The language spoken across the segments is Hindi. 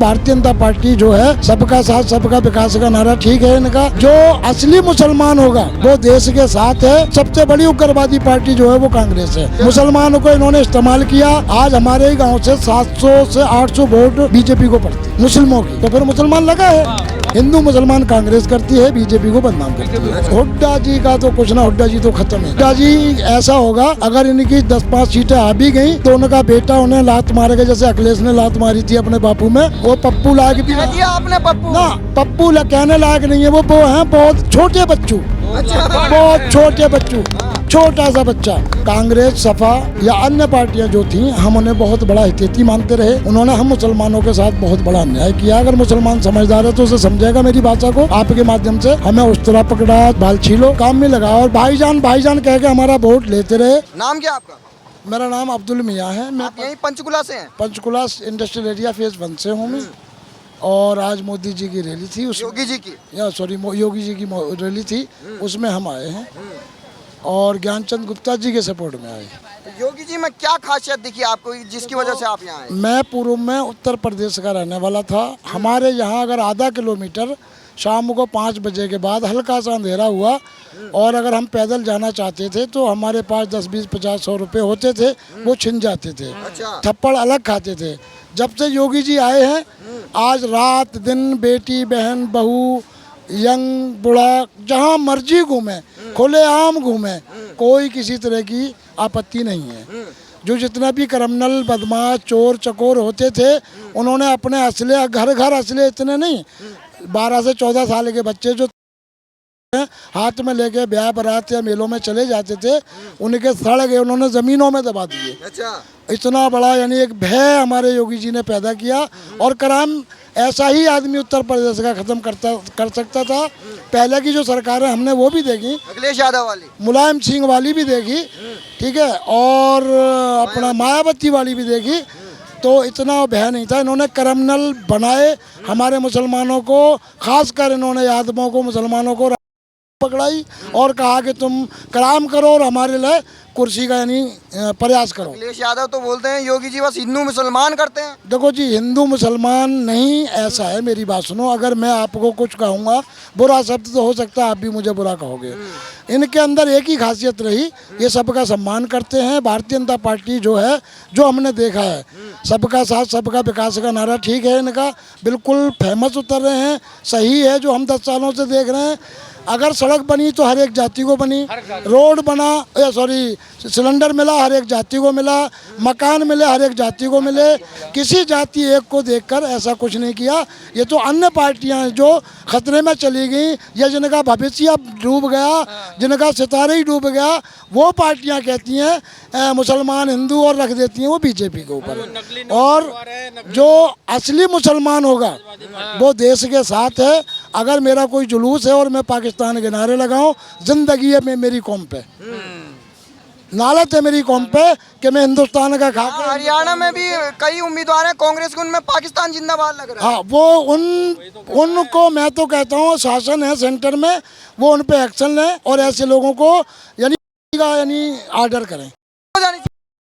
भारतीय जनता पार्टी जो है सबका साथ सबका विकास का नारा ठीक है इनका। जो असली मुसलमान होगा वो देश के साथ है। सबसे बड़ी उग्रवादी पार्टी जो है वो कांग्रेस है। मुसलमानों को इन्होंने इस्तेमाल किया। आज हमारे ही गांव से 700 से 800 वोट बीजेपी को पड़ती मुस्लिमों की, तो फिर मुसलमान लगा है। हिंदू मुसलमान कांग्रेस करती है, बीजेपी को बदनाम करती है। हुड्डा जी का तो कुछ ना, हुड्डा जी तो खत्म है। हुड्डा जी ऐसा होगा अगर इनकी 10-5 सीटें आ भी गई तो उनका बेटा उन्हें लात मारेगा, जैसे अखिलेश ने लात मारी थी अपने बापू में। वो पप्पू लायक भी दिया आपने पप्पू ना, पप्पू कहने लायक नहीं है। वो हैं बहुत छोटे बच्चों, बहुत छोटे बच्चों, छोटा सा बच्चा। कांग्रेस, सपा या अन्य पार्टियां जो थी, हम उन्हें बहुत बड़ा हितैषी मानते रहे। उन्होंने हम मुसलमानों के साथ बहुत बड़ा अन्याय किया। अगर मुसलमान समझदार है तो उसे समझेगा मेरी भाषा को। आपके माध्यम से हमें उस तरह पकड़ा, बाल छीलो, काम में लगा और भाईजान भाईजान कह के हमारा वोट लेते रहे। नाम क्या आपका? मेरा नाम अब्दुल मियाँ है। मैं आप यहीं पंचकुला से हैं? पंचकुला इंडस्ट्रियल एरिया फेज 1 से हूँ मैं। और आज मोदी जी की रैली थी, योगी जी की, योगी जी की रैली थी, उसमें हम आए हैं और ज्ञानचंद गुप्ता जी के सपोर्ट में आए। योगी जी में क्या खासियत दिखी आपको जिसकी वजह से आप यहाँ आए? मैं पूर्व में उत्तर प्रदेश का रहने वाला था। हमारे यहाँ अगर आधा किलोमीटर शाम को 5 बजे के बाद हल्का सा अंधेरा हुआ और अगर हम पैदल जाना चाहते थे तो हमारे पास 10, 20, 50, 100 रुपये होते थे, वो छिन जाते थे। अच्छा। थप्पड़ अलग खाते थे। जब से योगी जी आए हैं, आज रात दिन बेटी बहन बहू यंग बूढ़ा जहाँ मर्जी घूमे, खुलेआम घूमे, कोई किसी तरह की आपत्ति नहीं है। जो जितना भी क्रिमिनल बदमाश चोर चकोर होते थे, उन्होंने अपने असले घर घर असले इतने नहीं, 12 से 14 साल के बच्चे जो हाथ में लेके ब्याह बारात या मेलों में चले जाते थे, उनके सड़ गए, उन्होंने जमीनों में दबा दिए। अच्छा। इतना बड़ा यानी एक भय हमारे योगी जी ने पैदा किया। और क्राइम ऐसा ही आदमी उत्तर प्रदेश का खत्म कर सकता था। पहले की जो सरकार है हमने वो भी देखी, अखिलेश यादव वाली, मुलायम सिंह वाली भी देखी, ठीक है, और अपना मायावती वाली भी देखी, तो इतना भय नहीं था। इन्होंने क्रिमिनल बनाए हमारे मुसलमानों को, खासकर इन्होंने यादवों को, मुसलमानों को पकड़ाई और कहा कि तुम क्राइम करो और हमारे लिए कुर्सी का यानी प्रयास करो। अखिलेश यादव तो बोलते हैं योगी जी बस हिंदू मुसलमान करते हैं। देखो जी, हिंदू मुसलमान नहीं ऐसा है, मेरी बात सुनो। अगर मैं आपको कुछ कहूँगा बुरा शब्द तो हो सकता है आप भी मुझे बुरा कहोगे। इनके अंदर एक ही खासियत रही, ये सबका सम्मान करते हैं। भारतीय जनता पार्टी जो है, जो हमने देखा है, सबका साथ सबका विकास का नारा ठीक है इनका, बिल्कुल फेमस उतर रहे हैं। सही है जो हम 10 सालों से देख रहे हैं। अगर सड़क बनी तो हर एक जाति को बनी, रोड बना सिलेंडर मिला हर एक जाति को मिला, मकान मिले हर एक जाति को मिले। किसी जाति एक को देखकर ऐसा कुछ नहीं किया। ये तो अन्य पार्टियां हैं जो खतरे में चली गई या जिनका भविष्य डूब गया, जिनका सितारे ही डूब गया, वो पार्टियां कहती हैं मुसलमान हिंदू और रख देती हैं वो बीजेपी के ऊपर। और जो असली मुसलमान होगा वो देश के साथ है। अगर मेरा कोई जुलूस है और मैं पाकिस्तान के नारे लगाऊं, जिंदगी है मेरी कौम पे, नालत है मेरी कौम पे कि मैं हिंदुस्तान का खा। हरियाणा में भी कई उम्मीदवार हैं कांग्रेस के, उनमें पाकिस्तान जिंदाबाद लग रहा है। हाँ, वो उनको मैं तो कहता हूँ शासन है सेंटर में, वो उन पे एक्शन लें और ऐसे लोगों को यानी आर्डर करें।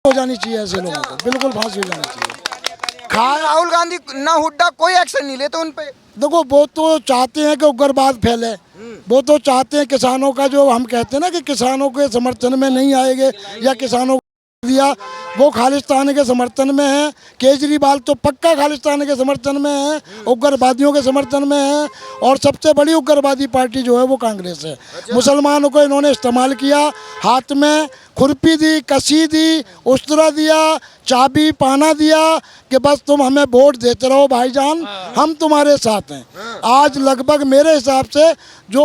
हो जानी चाहिए ऐसे लोगों को, बिल्कुल फांसी हो जानी चाहिए। राहुल गांधी ना हुड्डा कोई एक्शन नहीं लेते उन पे। देखो, वो तो चाहते हैं कि उग्रवाद फैले, वो तो चाहते हैं किसानों का, जो हम कहते हैं ना कि किसानों के समर्थन में नहीं आएंगे या किसानों को दिया, वो खालिस्तान के समर्थन में है। केजरीवाल तो पक्का खालिस्तान के समर्थन में है, उग्रवादियों के समर्थन में है। और सबसे बड़ी उग्रवादी पार्टी जो है वो कांग्रेस है। मुसलमानों को इन्होंने इस्तेमाल किया, हाथ में खुरपी दी, कसी दी, उस्तरा दिया, चाबी पाना दिया कि बस तुम हमें वोट देते रहो भाईजान, हम तुम्हारे साथ हैं। आज लगभग मेरे हिसाब से जो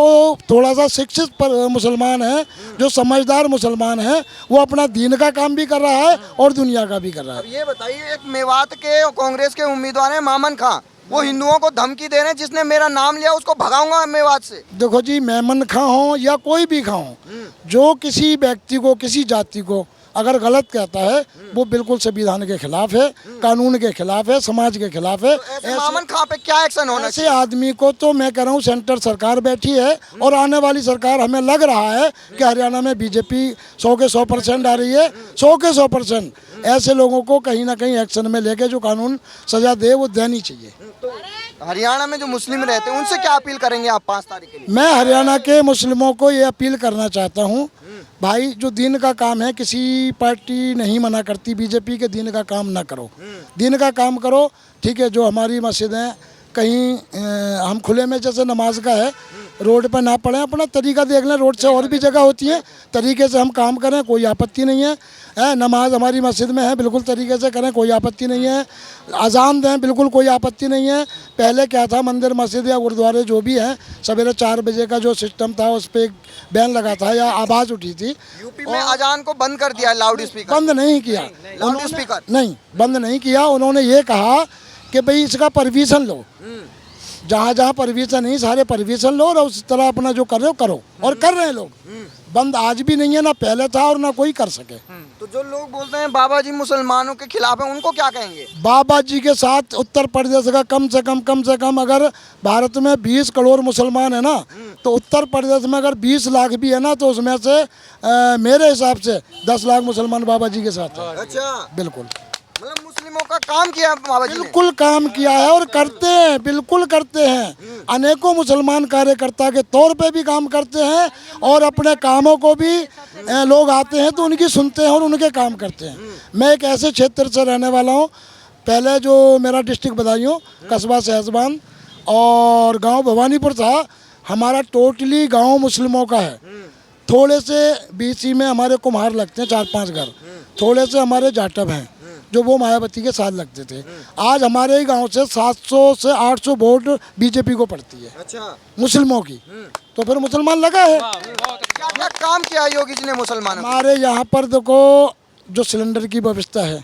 थोड़ा सा शिक्षित मुसलमान है, जो समझदार मुसलमान है, वो अपना दीन का काम भी कर रहा है और दुनिया का भी कर रहा है। अब ये बताइए, एक मेवात के कांग्रेस के उम्मीदवार हैं मामन खां, वो हिंदुओं को धमकी दे रहे हैं, जिसने मेरा नाम लिया उसको भगाऊंगा मेवात से। देखो जी, मेमन खां हो या कोई भी खां हो, जो किसी व्यक्ति को, किसी जाति को अगर गलत कहता है वो बिल्कुल संविधान के खिलाफ है, कानून के खिलाफ है, समाज के खिलाफ है। ऐसे मामन खां पे क्या एक्शन होना ऐसे आदमी को तो मैं कह रहा हूँ सेंटर सरकार बैठी है और आने वाली सरकार हमें लग रहा है कि हरियाणा में बीजेपी 100 के 100% आ रही है, 100 के 100%। ऐसे लोगों को कहीं ना कहीं एक्शन में लेके जो कानून सजा दे वो देनी चाहिए। तो हरियाणा में जो मुस्लिम रहते हैं उनसे क्या अपील करेंगे आप 5 तारीख के लिए? मैं हरियाणा के मुस्लिमों को ये अपील करना चाहता हूँ, भाई जो दीन का काम है, किसी पार्टी नहीं मना करती बीजेपी के दीन का काम ना करो, दीन का काम करो। ठीक है, जो हमारी मस्जिद है कहीं हम खुले में जैसे नमाज का है रोड पर ना पढ़ें, अपना तरीका देख लें, रोड से और भी जगह होती है, तरीके से हम काम करें, कोई आपत्ति नहीं है। नमाज हमारी मस्जिद में है, बिल्कुल तरीके से करें, कोई आपत्ति नहीं है। अजान दें, बिल्कुल कोई आपत्ति नहीं है। पहले क्या था, मंदिर मस्जिद या गुरुद्वारे जो भी हैं, सवेरे 4 बजे का जो सिस्टम था उस पर एक बैन लगा था या आवाज़ उठी थी। यूपी में अजान को बंद कर दिया है, लाउड स्पीकर बंद नहीं किया, लाउड स्पीकर नहीं बंद नहीं किया। उन्होंने ये कहा कि भाई इसका परमिशन लो, जहाँ जहाँ परमिशन नहीं सारे परमिशन लो और उस तरह अपना जो कर रहे हो करो, और कर रहे हैं लोग। बंद आज भी नहीं है, ना पहले था और ना कोई कर सके। तो जो लोग बोलते हैं बाबा जी मुसलमानों के खिलाफ हैं, उनको क्या कहेंगे? बाबा जी के साथ उत्तर प्रदेश का कम से कम अगर भारत में 20 करोड़ मुसलमान है ना, तो उत्तर प्रदेश में अगर 20 लाख भी है ना, तो उसमें से मेरे हिसाब से 10 लाख मुसलमान बाबा जी के साथ है। अच्छा, बिल्कुल, मतलब मुस्लिमों का काम किया है बाबा जी ने? बिल्कुल काम किया है और करते हैं, बिल्कुल करते हैं। अनेकों मुसलमान कार्यकर्ता के तौर पे भी काम करते हैं और अपने कामों को भी लोग आते हैं तो उनकी सुनते हैं और उनके काम करते हैं। मैं एक ऐसे क्षेत्र से रहने वाला हूँ, पहले जो मेरा डिस्ट्रिक्ट बदायूं, कस्बा सहसबान और गांव भवानीपुर था, हमारा टोटली गांव मुस्लिमों का है। थोड़े से बीसी में हमारे कुम्हार लगते हैं 4-5 घर, थोड़े से हमारे जाटव हैं जो वो मायावती के साथ लगते थे। आज हमारे ही गांव से 700 से 800 वोट बीजेपी को पड़ती है। अच्छा, मुस्लिमों की, तो फिर मुसलमान लगा है। क्या क्या काम किया है योगी जी ने मुसलमानों का? हमारे यहाँ पर देखो जो सिलेंडर की व्यवस्था है,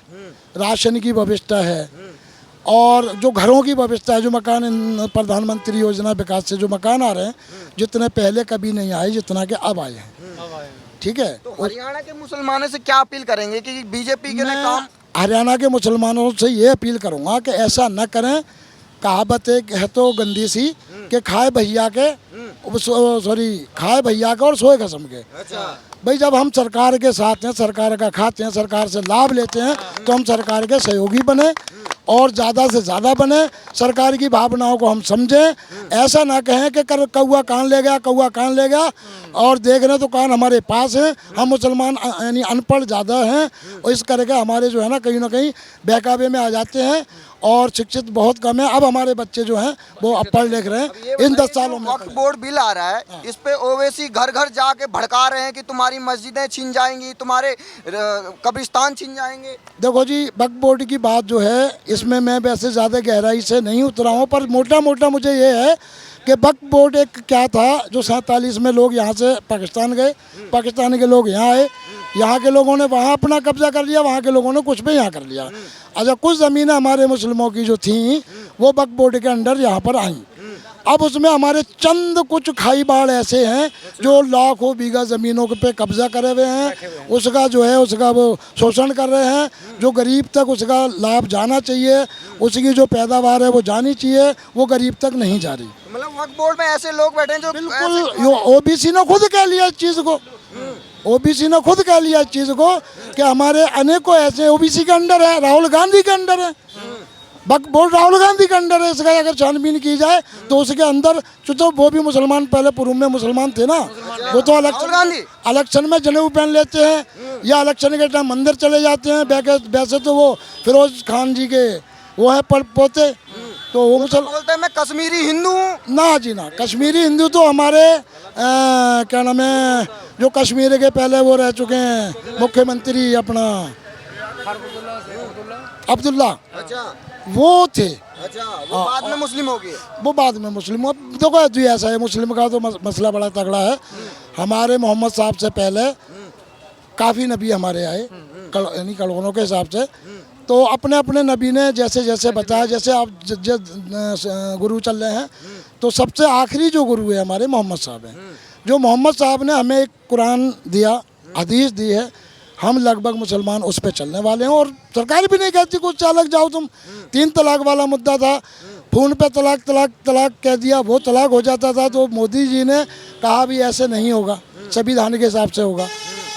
राशन की व्यवस्था है और जो घरों की व्यवस्था है, जो मकान प्रधानमंत्री योजना विकास से जो मकान आ रहे हैं, जितने पहले कभी नहीं आए जितना के अब आए हैं। ठीक है, तो हरियाणा के मुसलमानों से क्या अपील करेंगे कि बीजेपी के लिए काम? हरियाणा के मुसलमानों से ये अपील करूंगा कि ऐसा न करें। कहावत एक है तो गंदी सी कि खाए भैया के खाए भैया के और सोए कसम के। अच्छा, भाई जब हम सरकार के साथ हैं, सरकार का खाते हैं, सरकार से लाभ लेते हैं, तो हम सरकार के सहयोगी बने और ज़्यादा से ज़्यादा बने, सरकार की भावनाओं को हम समझें। ऐसा ना कहें कि कौआ कान ले गया, कौआ कान ले गया, और देख रहे तो कान हमारे पास है। हम मुसलमान यानी अनपढ़ ज़्यादा हैं और इस करके हमारे जो है ना कहीं बहकावे में आ जाते हैं और शिक्षित बहुत कम है। अब हमारे बच्चे जो हैं वो अब पढ़ लिख रहे हैं इन 10 सालों में। वक्फ बोर्ड बिल आ रहा है, इस पे ओवैसी घर घर जाके भड़का रहे हैं कि तुम्हारी मस्जिदें छीन जाएंगी, तुम्हारे कब्रिस्तान छीन जाएंगे। देखो जी, वक्फ बोर्ड की बात जो है इसमें मैं वैसे ज़्यादा गहराई से नहीं उतरा हूँ, पर मोटा मोटा मुझे ये है कि वक्फ बोर्ड एक क्या था जो 47 में लोग यहाँ से पाकिस्तान गए, पाकिस्तान के लोग यहाँ आए, यहाँ के लोगों ने वहाँ अपना कब्जा कर लिया, वहाँ के लोगों ने कुछ भी यहाँ कर लिया। अच्छा, कुछ ज़मीनें हमारे मुस्लिमों की जो थी वो वक्फ बोर्ड के अंडर यहाँ पर आई। अब उसमें हमारे चंद कुछ खाई बाढ़ ऐसे हैं जो लाखों बीघा ज़मीनों पे कब्जा करे हुए हैं, उसका जो है उसका वो शोषण कर रहे हैं। जो गरीब तक उसका लाभ जाना चाहिए, उसकी जो पैदावार है वो जानी चाहिए, वो गरीब तक नहीं जा रही। मतलब वक्फ बोर्ड में ऐसे लोग बैठे हैं जो बिल्कुल, ओबीसी ने खुद कह लिया इस चीज़ को, ओबीसी ने खुद कह लिया इस चीज़ को कि हमारे अनेकों ऐसे ओबीसी के अंडर है, राहुल गांधी के अंडर है, वक्फ बोर्ड राहुल गांधी के अंडर है। इसका अगर छानबीन की जाए तो उसके अंदर तो वो भी मुसलमान, पहले पूर्व में मुसलमान थे ना, वो तो इलेक्शन में जनेऊ पहन लेते हैं या इलेक्शन के टाइम मंदिर चले जाते हैं। वैसे तो वो फिरोज खान जी के वो है पोते, तो वो मुसलमान बोलते हैं मैं कश्मीरी हिंदू हूँ। ना जी ना, कश्मीरी हिंदू तो हमारे क्या नाम है जो कश्मीर के पहले वो रह चुके हैं मुख्यमंत्री अपना अब्दुल्ला, अच्छा, वो थे। अच्छा, वो बाद में मुस्लिम हो गए। वो बाद में मुस्लिम। अब देखो जी ऐसा है, मुस्लिम का तो मसला बड़ा तगड़ा है। हमारे मोहम्मद साहब से पहले काफ़ी नबी हमारे आए, यानी कड़ोनों के हिसाब से, तो अपने अपने नबी ने जैसे जैसे बताया, जैसे आप गुरु चल रहे हैं, तो सबसे आखिरी जो गुरु है हमारे मोहम्मद साहब हैं। जो मोहम्मद साहब ने हमें एक कुरान दिया, हदीस दी है, हम लगभग मुसलमान उस पे चलने वाले हैं। और सरकार भी नहीं कहती कुछ अलग जाओ तुम। 3 तलाक वाला मुद्दा था, फोन पे तलाक तलाक तलाक कह दिया, वो तलाक हो जाता था। तो मोदी जी ने कहा भी ऐसे नहीं होगा, संविधान के हिसाब से होगा,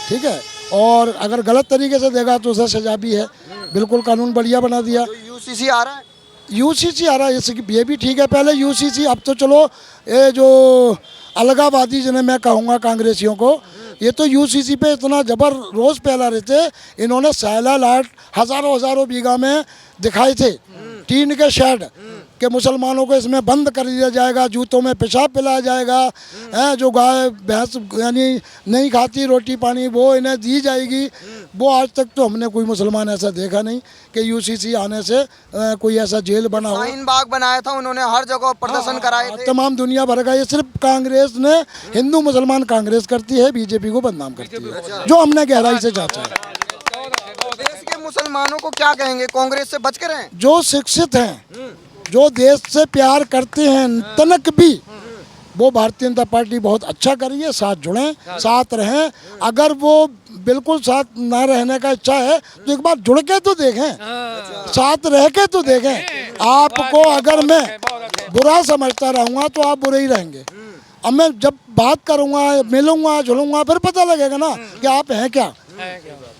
ठीक है। और अगर गलत तरीके से देगा तो उसे सजा भी है। बिल्कुल कानून बढ़िया बना दिया। यूसीसी आ रहा है, यूसीसी आ रहा है, ये भी ठीक है। पहले यूसीसी, अब तो चलो ये जो अलगावादी जिन्हें मैं कहूँगा कांग्रेसियों को, ये तो यूसीसी पे इतना जबर रोज फैला रहे थे। इन्होंने सैला लाट हज़ारों हज़ारों बीघा में दिखाए थे टीन के शेड कि मुसलमानों को इसमें बंद कर दिया जाएगा, जूतों में पेशाब पिलाया जाएगा, हैं जो गाय भैंस यानी नहीं खाती रोटी पानी वो इन्हें दी जाएगी। वो आज तक तो हमने कोई मुसलमान ऐसा देखा नहीं कि यूसीसी आने से कोई ऐसा जेल बना हो। शाहीन बाग बनाया था उन्होंने, हर जगह प्रदर्शन कराए थे। तमाम दुनिया भर का। ये सिर्फ कांग्रेस ने, हिंदू मुसलमान कांग्रेस करती है, बीजेपी को बदनाम करती है, जो हमने गहराई से जांचा है। देश के मुसलमानों को क्या कहेंगे, कांग्रेस से बच के रहें? जो शिक्षित हैं, जो देश से प्यार करते हैं तनक भी, वो भारतीय जनता पार्टी बहुत अच्छा करी है। साथ जुड़ें, साथ रहें। अगर वो बिल्कुल साथ ना रहने का इच्छा है तो एक बार जुड़ के तो देखें, साथ रह के तो देखें। आपको अगर मैं बुरा समझता रहूँगा तो आप बुरे ही रहेंगे। अब मैं जब बात करूँगा, मिलूँगा, जुड़ूँगा, फिर पता लगेगा ना कि आप हैं क्या।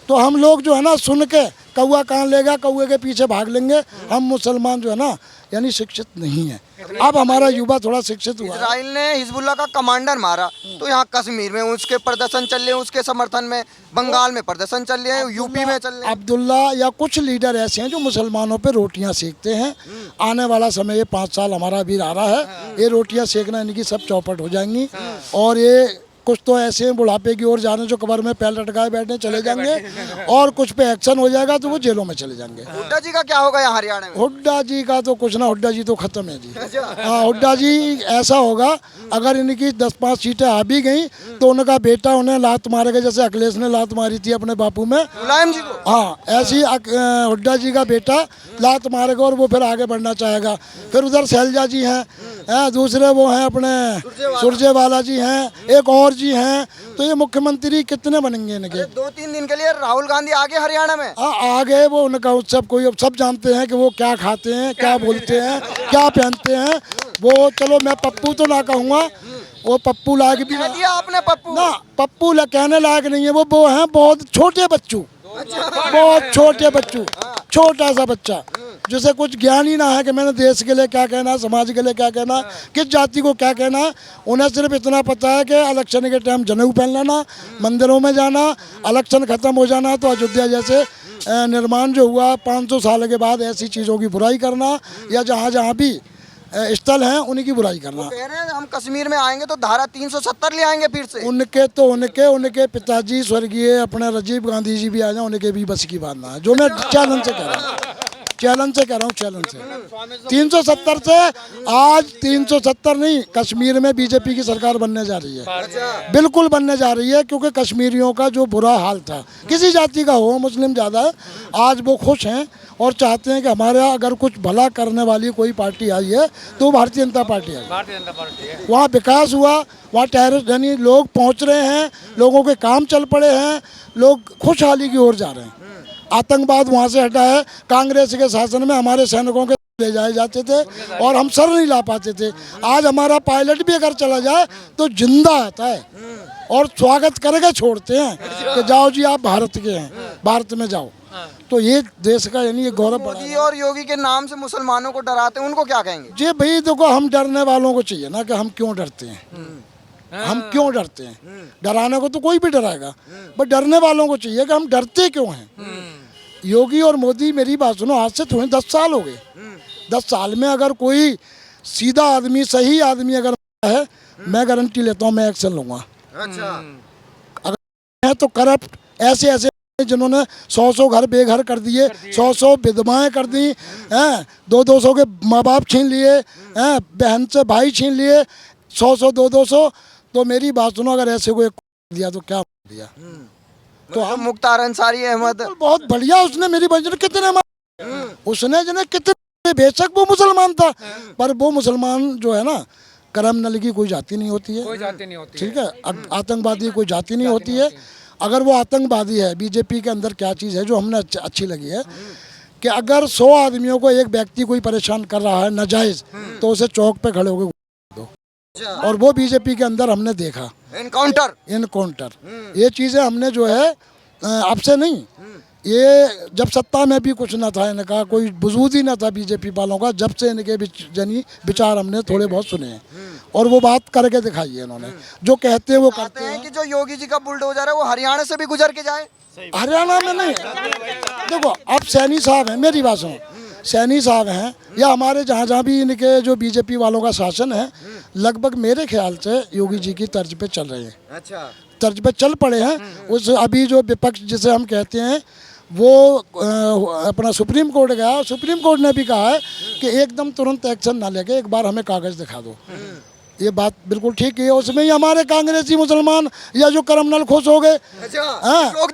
तो हम लोग जो है ना, सुन के कौआ कान लेगा, कौए के पीछे भाग लेंगे। हम मुसलमान जो है ना, यानी शिक्षित नहीं है। अब हमारा युवा थोड़ा शिक्षित हुआ है। इजराइल ने हिजबुल्लाह का कमांडर मारा, तो यहाँ कश्मीर में उसके प्रदर्शन चल रहे हैं, उसके समर्थन में बंगाल में प्रदर्शन चल रहे हैं, यूपी में चल रहे हैं। अब्दुल्ला या कुछ लीडर ऐसे हैं जो मुसलमानों पे रोटियां सेकते हैं। आने वाला समय, ये 5 साल हमारा भी आ रहा है, ये रोटियां सेकना इनकी सब चौपट हो जाएंगी। और ये कुछ तो ऐसे हैं बुढ़ापे की ओर जाने जो कब्र में पैर लटकाए बैठने चले जाएंगे, और कुछ पे एक्शन हो जाएगा तो वो जेलों में चले जाएंगे। हुड्डा जी का क्या होगा यहाँ हरियाणा में? हुड्डा जी का तो कुछ ना, हुड्डा जी तो खत्म है जी। हाँ, हुड्डा जी ऐसा होगा, अगर इनकी 10-5 सीटें आ भी गई तो उनका बेटा उन्हें लात मारेगा, जैसे अखिलेश ने लात मारी थी अपने बापू में, मुलायम जी को। हाँ, ऐसी हुड्डा जी का बेटा लात मारेगा और वो फिर आगे बढ़ना चाहेगा। फिर उधर शैलजा जी हैं, दूसरे वो हैं अपने सुरजेवाला जी हैं, एक और जी हैं। तो ये मुख्यमंत्री कितने बनेंगे इनके? 2-3 दिन के लिए राहुल गांधी आगे हरियाणा में आ गए वो, उनका उत्सव कोई सब जानते हैं कि वो क्या खाते हैं, क्या बोलते हैं, क्या पहनते हैं। वो चलो मैं पप्पू तो ना कहूँगा, वो पप्पू लायक भी कह दिया आपने पप्पू ना, पप्पू कहने लायक नहीं है। वो हैं बहुत छोटे बच्चू, बहुत छोटे बच्चू, छोटा सा बच्चा जिसे कुछ ज्ञान ही ना है कि मैंने देश के लिए क्या कहना, समाज के लिए क्या कहना, किस जाति को क्या कहना। उन्हें सिर्फ इतना पता है कि इलेक्शन के टाइम जनेऊ पहन लेना, मंदिरों में जाना, इलेक्शन ख़त्म हो जाना तो अयोध्या जैसे निर्माण जो हुआ 500 साल के बाद, ऐसी चीज़ों की बुराई करना, या जहाँ जहाँ भी स्थल हैं उनकी बुराई करना। कह रहे हैं हम कश्मीर में आएंगे तो धारा 370 ले आएंगे फिर से। उनके पिताजी स्वर्गीय अपने राजीव गांधी जी भी आ जाए, उनके भी बस की बात ना है, जो मैं चैलेंज से कह रहा हूँ, चैलेंज से 370 से आज 370 नहीं, कश्मीर में बीजेपी की सरकार बनने जा रही है, बिल्कुल बनने जा रही है। क्योंकि कश्मीरियों का जो बुरा हाल था, किसी जाति का हो, मुस्लिम ज़्यादा है, आज वो खुश हैं और चाहते हैं कि हमारा अगर कुछ भला करने वाली कोई पार्टी आई है तो भारतीय जनता पार्टी आई। भारतीय जनता पार्टी है। वहाँ विकास हुआ, वहाँ टेररिस्ट यानी लोग पहुँच रहे हैं, लोगों के काम चल पड़े हैं, लोग खुशहाली की ओर जा रहे हैं। आतंकवाद वहाँ से हटा है। कांग्रेस के शासन में हमारे सैनिकों के ले जाए जाते थे और हम सर नहीं ला पाते थे। आज हमारा पायलट भी अगर चला जाए तो जिंदा आता है और स्वागत करके छोड़ते हैं कि जाओ जी आप भारत के हैं, भारत में जाओ। तो ये देश का यानी ये गौरव बढ़ा। मोदी और योगी के नाम से मुसलमानों को डराते हैं, उनको क्या कहेंगे? जी भाई देखो, हम डरने वालों को चाहिए ना कि हम क्यों डरते हैं, हम क्यों डरते हैं। डराने को तो कोई भी डराएगा, बट डरने वालों को चाहिए कि हम डरते क्यों हैं। योगी और मोदी, मेरी बात सुनो, आज से थोड़े 10 साल हो गए। 10 साल में अगर कोई सीधा आदमी, सही आदमी अगर है, मैं गारंटी लेता हूँ मैं एक्शन लूँगा। अच्छा, अगर है तो करप्ट ऐसे ऐसे जिन्होंने 100 घर बेघर कर दिए, 100 विधवाएं कर दी हैं, 200 के माँ बाप छीन लिए हैं, बहन से भाई छीन लिए, 100 200। तो मेरी बात सुनो, अगर ऐसे को दिया तो क्या दिया। तो हम मुख्तार अंसारी अहमद बहुत बढ़िया, उसने मेरी बहन कितने उसने जिन्हें कितने, बेशक वो मुसलमान था, पर वो मुसलमान जो है ना, क्रिमिनल की कोई जाति नहीं होती है, कोई जाति नहीं होती, ठीक है। आतंकवादी कोई जाति नहीं होती है। अगर वो आतंकवादी है, बीजेपी के अंदर क्या चीज़ है जो हमने अच्छी लगी है कि अगर 100 आदमियों को एक व्यक्ति कोई परेशान कर रहा है नाजायज, तो उसे चौक पे खड़े होकर दो। और वो बीजेपी के अंदर हमने देखा इनकाउंटर। ये चीज़ें हमने जो है अब से नहीं, ये जब सत्ता में भी कुछ ना था इनका, कोई वजूद ही ना था बीजेपी वालों का, जब से इनके विचार हमने थोड़े बहुत सुने हैं और वो बात करके दिखाई है इन्होंने। जो कहते हैं वो करते हैं। कि जो योगी जी का बुलडोजर है वो हरियाणा से भी गुजर के जाए। हरियाणा में नहीं, देखो अब सैनी साहब हैं, मेरी बात सुनो, सैनी साहब हैं या हमारे जहाँ भी इनके जो बीजेपी वालों का शासन है, लगभग मेरे ख्याल से योगी जी की तर्ज पे चल रहे हैं। अच्छा, तर्ज पे चल पड़े हैं। उस अभी जो विपक्ष जिसे हम कहते हैं वो अपना सुप्रीम कोर्ट गया, सुप्रीम कोर्ट ने भी कहा है कि एकदम तुरंत एक्शन ना लेके एक बार हमें कागज दिखा दो। ये बात बिल्कुल ठीक है। उसमें ही हमारे कांग्रेसी मुसलमान या जो क्रिमिनल खुश हो गए। अच्छा, रोक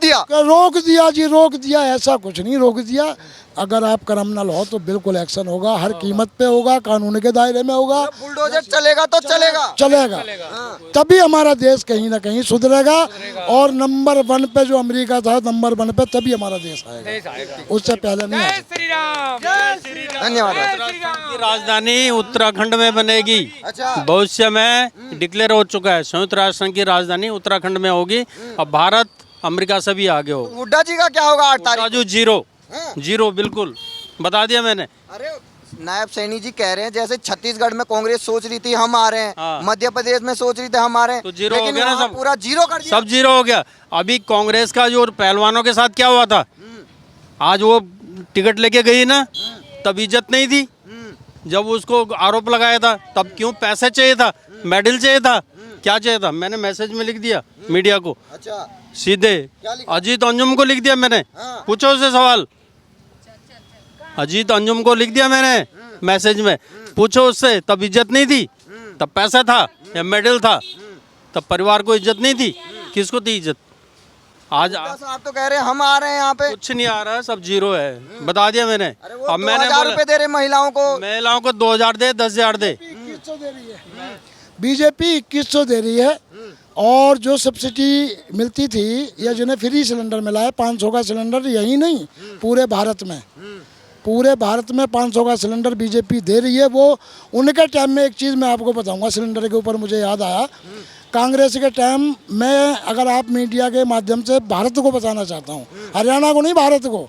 दिया जी, रोक दिया। ऐसा कुछ नहीं रोक दिया। अगर आप क्रिमिनल हो तो बिल्कुल एक्शन होगा, हर कीमत पे होगा, कानून के दायरे में होगा। बुलडोजर चलेगा तो चलेगा। तभी हमारा देश कहीं ना कहीं सुधरेगा और नंबर 1 पे जो अमेरिका था, नंबर 1 पे तभी हमारा देश आएगा, उससे पहले नहीं आएगा। धन्यवाद। की राजधानी उत्तराखंड में बनेगी। अच्छा, भविष्य में डिक्लेयर हो चुका है, संयुक्त राष्ट्र संघ की राजधानी उत्तराखंड में होगी। अब भारत अमेरिका से भी आगे होगा। हुड्डा जी का क्या होगा 8 तारीख? राजू जीरो बिल्कुल बता दिया मैंने। अरे नायब सैनी जी कह रहे हैं जैसे छत्तीसगढ़ में कांग्रेस सोच रही थी हम आ रहे हैं, हाँ। मध्य प्रदेश में सोच रही थी हम आ रहे हैं, तो जीरो हो गया ना सब, पूरा जीरो कर दिया। सब जीरो हो गया। अभी कांग्रेस का जो पहलवानों के साथ क्या हुआ था, आज वो टिकट लेके गई ना, तब इज्जत नहीं थी। जब उसको आरोप लगाया था तब क्यों पैसे चाहिए था, मेडल चाहिए था, क्या चाहिए था? मैंने मैसेज में लिख दिया मीडिया को। अच्छा, सीधे अजीत अंजुम को लिख दिया मैंने। पूछो उससे सवाल। अजीत अंजुम को लिख दिया मैंने मैसेज में, पूछो उससे। तब इज्जत नहीं थी, तब पैसा था या मेडल था, तब परिवार को इज्जत नहीं थी। किसको थी इज्जत? आज आप तो कह रहे हैं हम आ रहे हैं यहाँ पे, कुछ नहीं आ रहा है, सब जीरो है। बता दिया मैंने। अब मैंने 2000 रुपए दे रहे महिलाओं को 2000 दे, 10,000 दे। 2100 दे रही है बीजेपी, 2100 दे रही है। और जो सब्सिडी मिलती थी या जिन्हें फ्री सिलेंडर मिला है 500 का सिलेंडर, यही नहीं पूरे भारत में, पूरे भारत में 500 का सिलेंडर बीजेपी दे रही है। वो उनके टाइम में एक चीज़ मैं आपको बताऊंगा सिलेंडर के ऊपर, मुझे याद आया कांग्रेस के टाइम में, अगर आप मीडिया के माध्यम से भारत को बताना चाहता हूँ, हरियाणा को नहीं भारत को,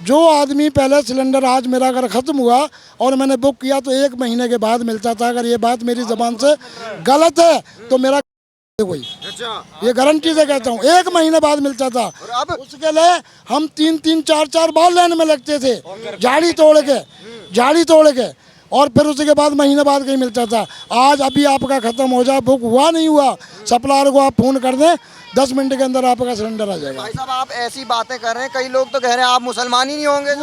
जो आदमी पहले सिलेंडर आज मेरा अगर ख़त्म हुआ और मैंने बुक किया तो 1 महीने के बाद मिलता था। अगर ये बात मेरी ज़बान से गलत है तो मेरा कोई, ये गारंटी से कहता हूँ, 1 महीने बाद मिलता था। अब उसके लिए हम 3-3, 4-4 बार लाइन में लगते थे, झाड़ी तोड़ के, और फिर उसके बाद महीने बाद कहीं मिलता था। आज अभी आपका ख़त्म हो जाए, बुक हुआ नहीं हुआ, सप्लायर को आप फ़ोन कर दें, 10 मिनट के अंदर आपका सिलेंडर आ जाएगा। भाई साहब आप ऐसी बातें कर रहे हैं, कई लोग तो कह रहे हैं आप मुसलमान ही नहीं होंगे।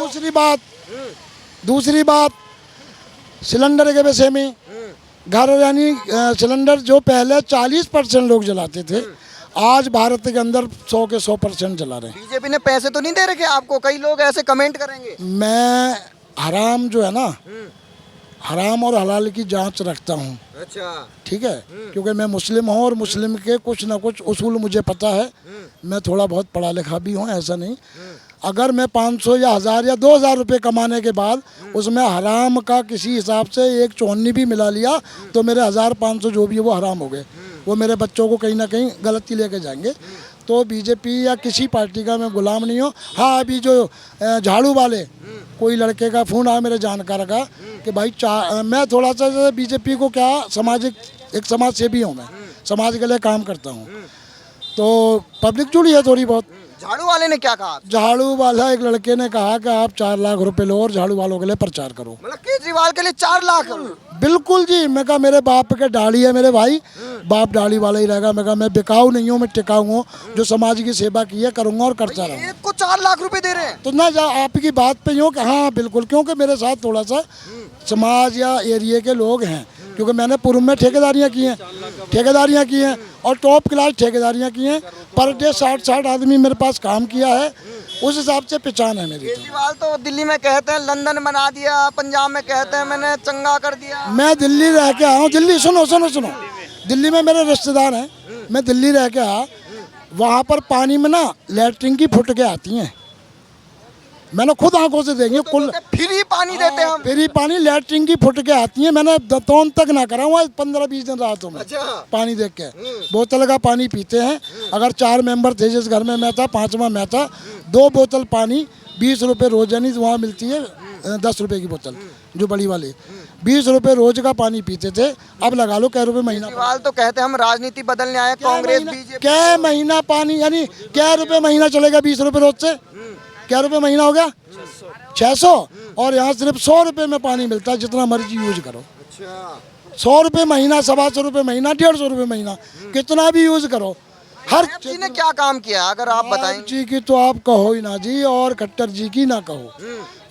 दूसरी बात सिलेंडर के विषय में, घर यानी सिलेंडर जो पहले 40% लोग जलाते थे, आज भारत के अंदर 100 के 100% जला रहे हैं। बीजेपी ने पैसे तो नहीं दे रखे आपको? कई लोग ऐसे कमेंट करेंगे। मैं हराम जो है ना, हराम और हलाल की जांच रखता हूँ। अच्छा, ठीक है, क्योंकि मैं मुस्लिम हूँ और मुस्लिम के कुछ ना कुछ उसूल मुझे पता है। मैं थोड़ा बहुत पढ़ा लिखा भी हूँ, ऐसा नहीं। अगर मैं 500 या 1000 या 2000 रुपये कमाने के बाद उसमें हराम का किसी हिसाब से 1 चौन्नी भी मिला लिया तो मेरे 1500 जो भी है वो हराम हो गए। वो मेरे बच्चों को कहीं ना कहीं गलती लेके जाएंगे। तो बीजेपी या किसी पार्टी का मैं गुलाम नहीं हूँ। हाँ, अभी जो झाड़ू वाले, कोई लड़के का फ़ोन आया मेरे जानकार का कि भाई मैं थोड़ा सा बीजेपी को क्या सामाजिक, एक समाज सेवी हूँ, मैं समाज के लिए काम करता हूँ, तो पब्लिक जुड़ी है थोड़ी बहुत। झाड़ू वाले ने क्या कहा? झाड़ू वाला एक लड़के ने कहा कि आप 4 लाख रुपए लो और झाड़ू वालों के लिए प्रचार करो। मतलब केजरीवाल के लिए 4 लाख? बिल्कुल जी। मैं कहा मेरे बाप के दाढ़ी है मेरे भाई, बाप दाढ़ी वाला ही रहेगा। मैं कहा मैं बिकाऊ नहीं हूँ, मैं टिकाऊ हूँ, जो समाज की सेवा की है करूँगा और करता रहूँगा। एक को 4 लाख रुपए दे रहे हैं तो ना आपकी बात पे यूँ कि हाँ बिल्कुल, क्योंकि मेरे साथ थोड़ा सा समाज या एरिया के लोग हैं, क्योंकि मैंने पूर्व में ठेकेदारियाँ की हैं और टॉप क्लास ठेकेदारियाँ की हैं। पर डे 60 आदमी मेरे पास काम किया है, उस हिसाब से पहचान है मेरी। केजरीवाल तो दिल्ली में कहते हैं लंदन बना दिया, पंजाब में कहते हैं मैंने चंगा कर दिया। मैं दिल्ली रह के आया हूँ। दिल्ली सुनो, दिल्ली में मेरे रिश्तेदार हैं, मैं दिल्ली रह के आया। वहाँ पर पानी में ना लैट्रिन की फुट के आती हैं, मैंने खुद आंखों से देखी कुल। फ्री पानी देते हैं हम। फिर पानी लैट्रिन की फुट के आती है, मैंने दतौन तक ना करा हुआ 15-20 दिन रहा तो मैं अच्छा। पानी देख के। बोतल का पानी पीते हैं, अगर 4 मेंबर थे जिस घर में मैं था, 5वां मैं था, 2 बोतल पानी 20 रुपये रोज, यानी वहाँ मिलती है 10 रुपये की बोतल जो बड़ी वाली, 20 रुपये रोज का पानी पीते थे। अब लगा लो कै रुपये महीना। केजरीवाल तो कहते हैं हम राजनीति बदलने आए, कांग्रेस बीजेपी। क्या महीना पानी, यानी क्या रुपये महीना चलेगा 20 रुपये रोज से? क्या रुपये महीना हो गया? 600। और यहाँ सिर्फ 100 रुपये में पानी मिलता है, जितना मर्जी यूज करो। 100 रुपये महीना, 125 रुपये महीना, 150 रुपये महीना, कितना भी यूज करो। हर जी ने क्या काम किया अगर आप बताएं? जी की तो आप कहो ही ना जी, और खट्टर जी की ना कहो।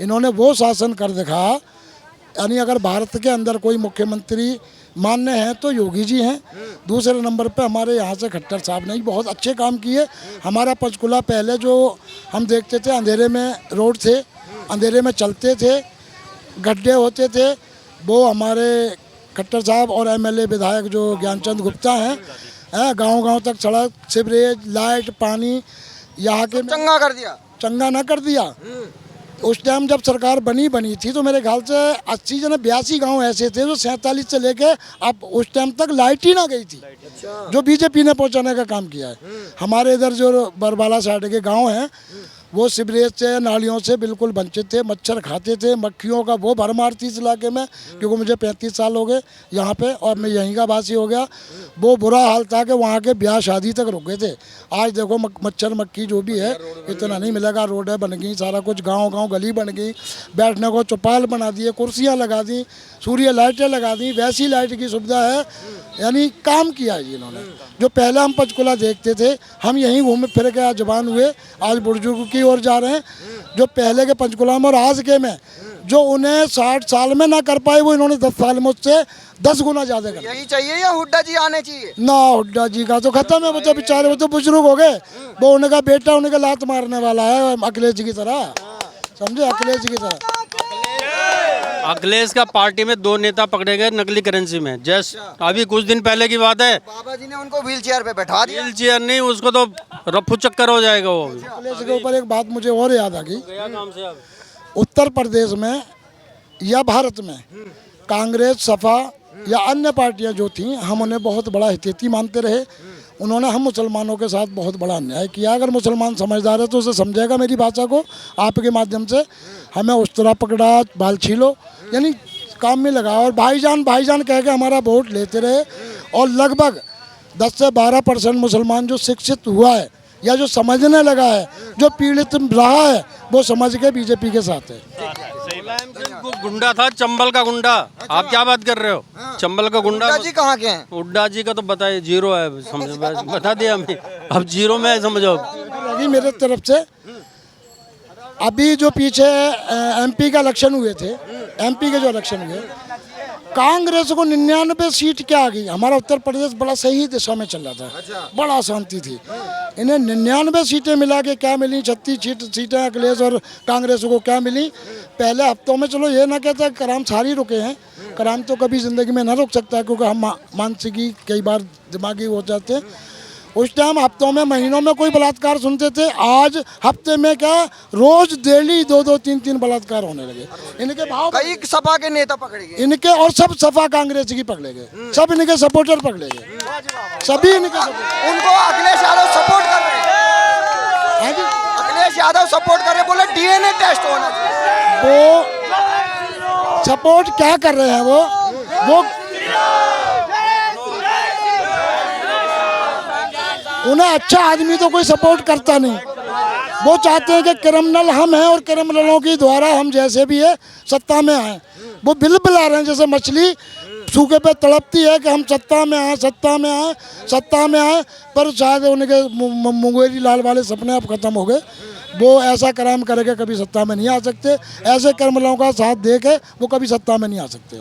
इन्होंने वो शासन कर दिखा, यानी अगर भारत के अंदर कोई मुख्यमंत्री मानने हैं तो योगी जी हैं, दूसरे नंबर पे हमारे यहाँ से खट्टर साहब ने बहुत अच्छे काम किए। हमारा पंचकुला पहले जो हम देखते थे अंधेरे में रोड थे, अंधेरे में चलते थे, गड्ढे होते थे, वो हमारे खट्टर साहब और एमएलए विधायक जो ज्ञानचंद गुप्ता हैं, गांव-गांव तक सड़क, सीवरेज, लाइट, पानी यहाँ के चंगा कर दिया। चंगा ना कर दिया। उस टाइम जब सरकार बनी थी तो मेरे ख्याल से 80 या 82 गांव ऐसे थे जो 47 से लेके अब उस टाइम तक लाइट ही ना गई थी, जो बीजेपी ने पहुंचाने का काम किया है। हमारे इधर जो बरबाला साइड के गांव हैं वो सीवरेज से, नालियों से बिल्कुल वंचित थे, मच्छर खाते थे, मक्खियों का वो भरमार थी इस इलाके में, क्योंकि मुझे 35 साल हो गए यहाँ पे और मैं यहीं का वासी हो गया। वो बुरा हाल था कि वहाँ के ब्याह शादी तक रुक गए थे। आज देखो मच्छर मक्खी जो भी है इतना नहीं मिलेगा, रोडें बन गई, सारा कुछ गाँव गली बन गई, बैठने को चौपाल बना दिए, कुर्सियाँ लगा दी, सूर्य लाइटें लगा दी, वैसी लाइट की सुविधा है, यानी काम किया है इन्होंने। जो पहले हम पंचकुला देखते थे, हम यहीं घूमे फिर के आज जवान हुए, आज बुजुर्ग की ओर जा रहे हैं। जो पहले के पंचकुला में और आज के में जो उन्हें 60 साल में ना कर पाए वो इन्होंने 10 साल में उससे 10 गुना ज्यादा कर। यही चाहिए या हुड्डा जी आने चाहिए? ना, हुड्डा जी का तो खत्म है, वो तो बेचारे वो तो बुजुर्ग हो गए, वो उनका बेटा उनके लात मारने वाला है अखिलेश जी की तरह, समझे, अखिलेश जी की तरह। अखिलेश का पार्टी में 2 नेता पकड़े गए नकली करेंसी में, जस्ट अभी कुछ दिन पहले की बात है। बाबा जी ने उनको व्हील चेयर पे बैठा दिया। व्हील चेयर नहीं, उसको तो रफू चक्कर हो जाएगा वो। अखिलेश के ऊपर एक बात मुझे और याद आ गई, गया काम से अब। उत्तर प्रदेश में या भारत में कांग्रेस, सपा या अन्य पार्टियां जो थीं, हम उन्हें बहुत बड़ा हितैषी मानते रहे। उन्होंने हम मुसलमानों के साथ बहुत बड़ा अन्याय किया। अगर मुसलमान समझदार है तो उसे समझेगा मेरी भाषा को आपके माध्यम से। हमें उस तरह पकड़ा, बाल छीलो, यानी काम में लगा और भाईजान भाईजान कह के हमारा वोट लेते रहे। और लगभग 10 से 12% मुसलमान जो शिक्षित हुआ है या जो समझने लगा है, जो पीड़ित रहा है, वो समझ के बीजेपी के साथ है। गुंडा था, चंबल का गुंडा। आप क्या बात कर रहे हो? चंबल का गुंडा। हुड्डा जी कहाँ के हैं? हुड्डा जी का तो बताइए, 0 है, समझ बता दिया हमें, अब 0 में है, समझो। लगी मेरे तरफ से। अभी जो पीछे एमपी का इलेक्शन हुए थे, एमपी के जो इलेक्शन हुए, कांग्रेस को 99 सीट क्या आ गई। हमारा उत्तर प्रदेश बड़ा सही दिशा में चल रहा था, बड़ा शांति थी। इन्हें 99 सीटें मिला के क्या मिली, 36 सीटें अखिलेश और कांग्रेस को क्या मिली। पहले हफ्तों में चलो ये ना कहता कराम सारी रुके हैं, कराम तो कभी ज़िंदगी में ना रुक सकता, क्योंकि हम मानसिकी कई बार दिमागी हो जाते हैं। उस टाइम हफ्तों में, महीनों में कोई बलात्कार सुनते थे, आज हफ्ते में क्या रोज डेली 2-2, 3-3 बलात्कार होने लगे। इनके भाव कई सपा के नेता पकड़े गए इनके, और सब सपा कांग्रेस की पकड़े गए, सब इनके सपोर्टर पकड़े गए, सभी इनके सपोर्टर। उनको अखिलेश यादव सपोर्ट कर रहे हैं। हाँ जी, अखिलेश यादव सपोर्ट कर रहे, बोले डीएनए टेस्ट होना चाहिए। वो सपोर्ट क्या कर रहे हैं, वो उन्हें अच्छा आदमी तो कोई सपोर्ट करता नहीं। वो चाहते हैं कि क्रिमिनल हम हैं और क्रिमिनलों के द्वारा हम जैसे भी है सत्ता में आए। वो बिल बिला रहे हैं, जैसे मछली सूखे पे तड़पती है कि हम सत्ता में आए, सत्ता में आए, सत्ता में आए, पर शायद उनके मुंगेरी लाल वाले सपने अब खत्म हो गए। वो ऐसा कराम करके कभी सत्ता में नहीं आ सकते, ऐसे क्रिमिनलों का साथ दे के वो कभी सत्ता में नहीं आ सकते।